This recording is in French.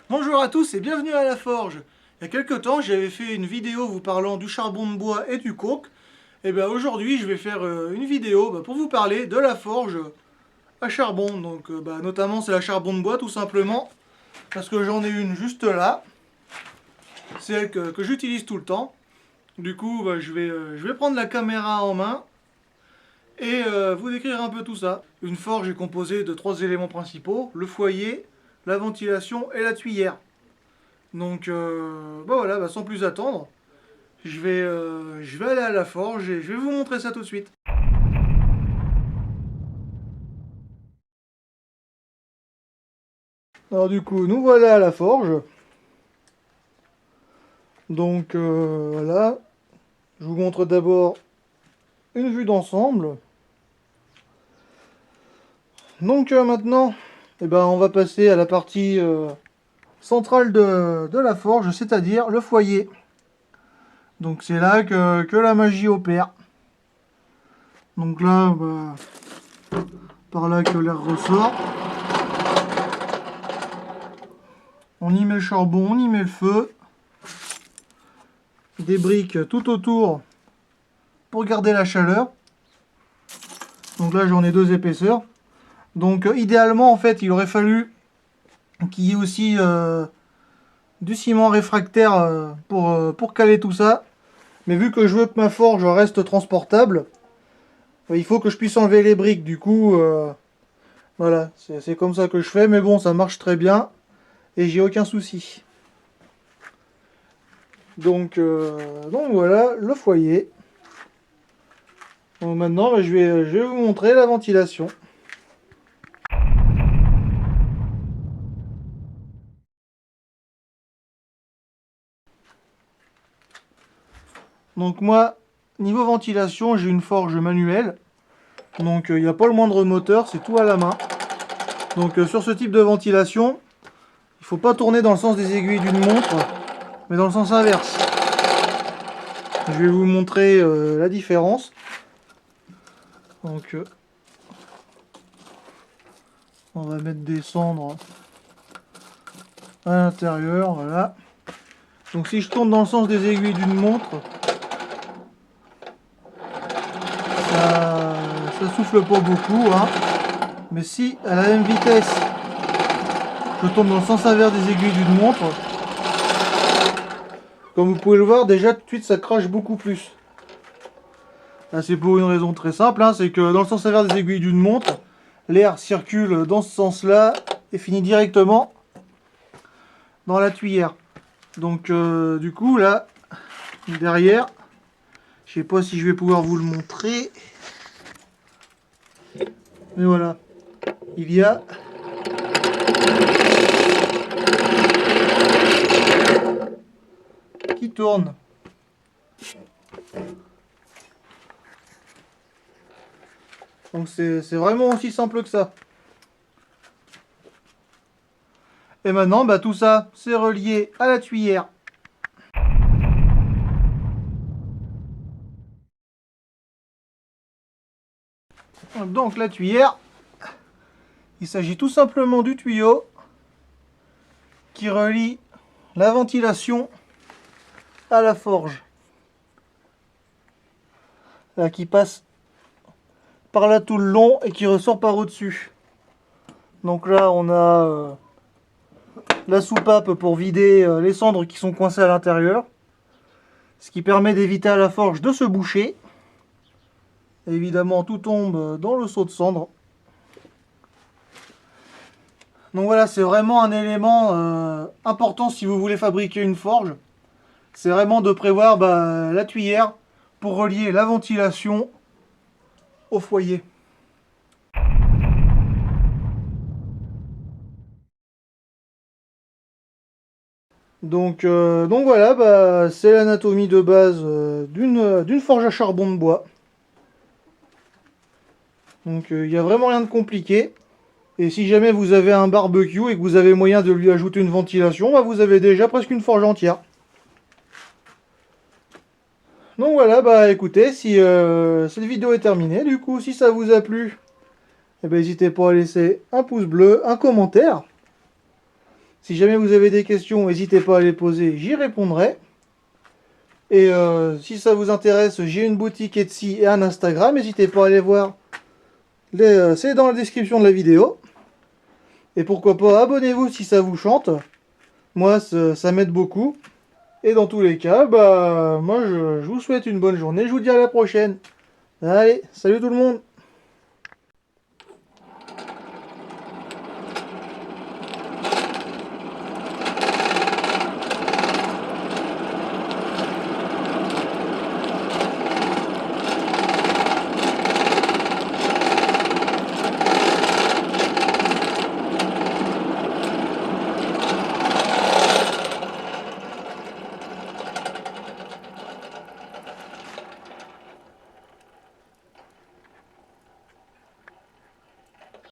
Bonjour à tous et bienvenue à la forge. Il y a quelques temps, j'avais fait une vidéo vous parlant du charbon de bois et du coke. Et bien aujourd'hui, je vais faire une vidéo pour vous parler de la forge à charbon. Donc notamment c'est la charbon de bois tout simplement parce que j'en ai une juste là. C'est elle que j'utilise tout le temps. Du coup, je vais prendre la caméra en main et vous décrire un peu tout ça. Une forge est composée de trois éléments principaux, le foyer, la ventilation et la tuyère. Donc voilà, sans plus attendre, je vais aller à la forge et je vais vous montrer ça tout de suite. Alors du coup, nous voilà à la forge. Donc voilà, je vous montre d'abord une vue d'ensemble. Donc maintenant, on va passer à la partie centrale de la forge, c'est-à-dire le foyer. Donc c'est là que la magie opère. Donc là, par là que l'air ressort. On y met le charbon, on y met le feu. Des briques tout autour pour garder la chaleur. Donc là j'en ai deux épaisseurs. Donc idéalement en fait il aurait fallu qu'il y ait aussi du ciment réfractaire pour caler tout ça. Mais vu que je veux que ma forge reste transportable, il faut que je puisse enlever les briques. Du coup voilà, c'est comme ça que je fais. Mais bon, ça marche très bien et j'ai aucun souci. Donc voilà le foyer. Donc maintenant je vais vous montrer la ventilation. Donc moi, niveau ventilation, j'ai une forge manuelle. Donc il n'y a pas le moindre moteur, c'est tout à la main. Donc sur ce type de ventilation, il ne faut pas tourner dans le sens des aiguilles d'une montre, mais dans le sens inverse. Je vais vous montrer la différence. Donc on va mettre des cendres à l'intérieur, voilà. Donc si je tourne dans le sens des aiguilles d'une montre, ça souffle pas beaucoup, hein. Mais si à la même vitesse je tourne dans le sens inverse des aiguilles d'une montre, comme vous pouvez le voir, déjà tout de suite ça crache beaucoup plus. Là c'est pour une raison très simple, hein, c'est que dans le sens inverse des aiguilles d'une montre, l'air circule dans ce sens-là et finit directement dans la tuyère. Donc du coup là, derrière, je sais pas si je vais pouvoir vous le montrer, mais voilà, il y a qui tourne. Donc c'est vraiment aussi simple que ça. Et maintenant, tout ça, c'est relié à la tuyère. Donc la tuyère, il s'agit tout simplement du tuyau qui relie la ventilation à la forge. Là, qui passe par là tout le long et qui ressort par au-dessus. Donc là, on a la soupape pour vider les cendres qui sont coincées à l'intérieur. Ce qui permet d'éviter à la forge de se boucher. Et évidemment, tout tombe dans le seau de cendres. Donc voilà, c'est vraiment un élément important si vous voulez fabriquer une forge. C'est vraiment de prévoir la tuyère pour relier la ventilation au foyer. Donc voilà, c'est l'anatomie de base d'une forge à charbon de bois. Donc il n'y a vraiment rien de compliqué. Et si jamais vous avez un barbecue et que vous avez moyen de lui ajouter une ventilation, vous avez déjà presque une forge entière. Donc voilà, écoutez, si cette vidéo est terminée, du coup, si ça vous a plu, n'hésitez pas à laisser un pouce bleu, un commentaire. Si jamais vous avez des questions, n'hésitez pas à les poser, j'y répondrai. Et si ça vous intéresse, j'ai une boutique Etsy et un Instagram, n'hésitez pas à aller voir. C'est dans la description de la vidéo. Et pourquoi pas, abonnez-vous si ça vous chante. Moi, ça m'aide beaucoup. Et dans tous les cas, bah, moi, je vous souhaite une bonne journée. Je vous dis à la prochaine. Allez, salut tout le monde!